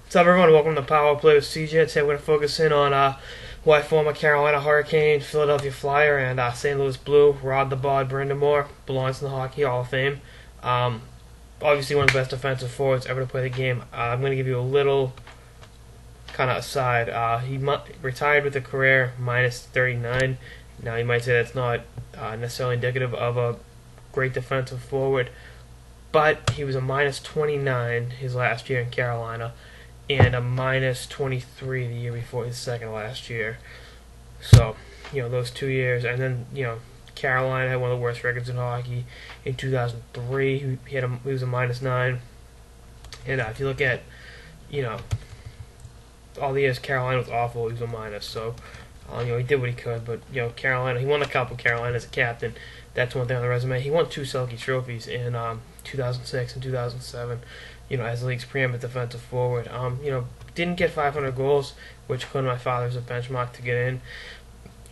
What's up, everyone? Welcome to Power Play with CJ. Today we're going to focus in on why former Carolina Hurricane, Philadelphia Flyer, and St. Louis Blue, Rod the Bod, Brind'Amour, belongs in the Hockey Hall of Fame. Obviously one of the best defensive forwards ever to play the game. I'm going to give you a little kind of aside. He retired with a career minus 39. Now you might say that's not necessarily indicative of a great defensive forward, but he was a minus 29 his last year in Carolina, and a minus 23 the year before his second last year. So, those 2 years. And then, Carolina had one of the worst records in hockey. In 2003, he was a minus 9. And if you look at, all the years Carolina was awful, he was a minus. So, he did what he could. But, Carolina, he won a cup with Carolina as a captain. That's one thing on the resume. He won 2 Selke trophies in 2006 and 2007. As the league's preeminent defensive forward. Didn't get 500 goals, which according to my father is a benchmark to get in,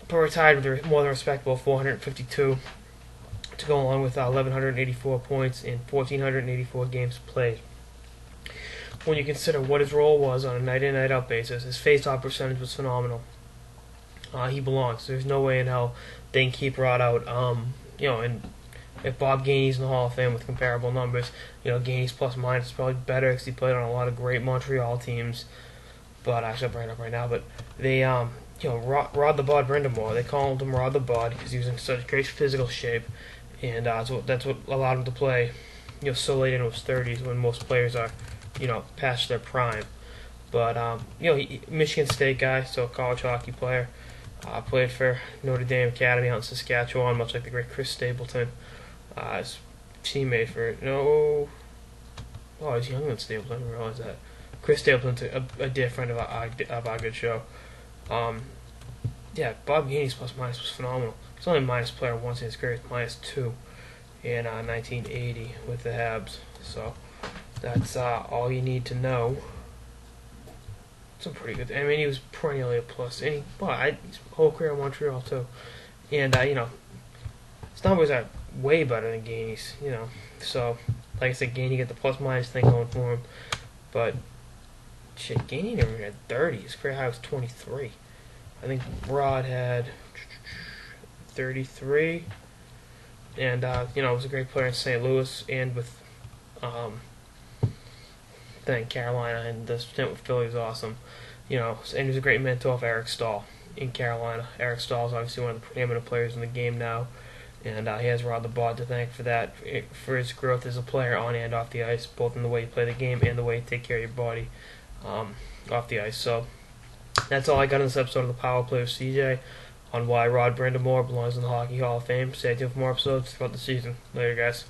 but retired with a more than respectable 452 to go along with 1,184 points in 1,484 games played. When you consider what his role was on a night-in, night-out basis, his face-off percentage was phenomenal. He belongs. There's no way in hell they can keep Rod out. And if Bob Gainey's in the Hall of Fame with comparable numbers, Gainey's plus minus is probably better because he played on a lot of great Montreal teams. But actually, I'll bring it up right now. But they, Rod the Bod, Brind'Amour, they called him Rod the Bod because he was in such great physical shape, and so that's what allowed him to play, so late into his 30s when most players are, past their prime. But Michigan State guy, so a college hockey player, played for Notre Dame Academy out in Saskatchewan, much like the great Chris Stapleton. His teammate he's younger than Stapleton. I didn't realize that. Chris Stapleton's a dear friend of our good show. Bob Gainey's plus minus was phenomenal. He's only a minus player once in his career. Minus 2 in 1980 with the Habs. So that's all you need to know. It's a pretty good. I mean, he was perennially a plus, and his whole career in Montreal too. And his numbers are way better than Gainey's, So, like I said, Gainey got the plus minus thing going for him. But, shit, Gainey never had 30. His career high was 23. I think Rod had 33. And, was a great player in St. Louis and with, Carolina. And the stint with Philly was awesome. And he was a great mentor for Eric Stahl in Carolina. Eric Stahl is obviously one of the preeminent players in the game now. And he has Rod the Bod to thank for that, for his growth as a player on and off the ice, both in the way you play the game and the way you take care of your body off the ice. So that's all I got in this episode of the Power Play with CJ on why Rod Brind'Amour belongs in the Hockey Hall of Fame. Stay tuned for more episodes throughout the season. Later, guys.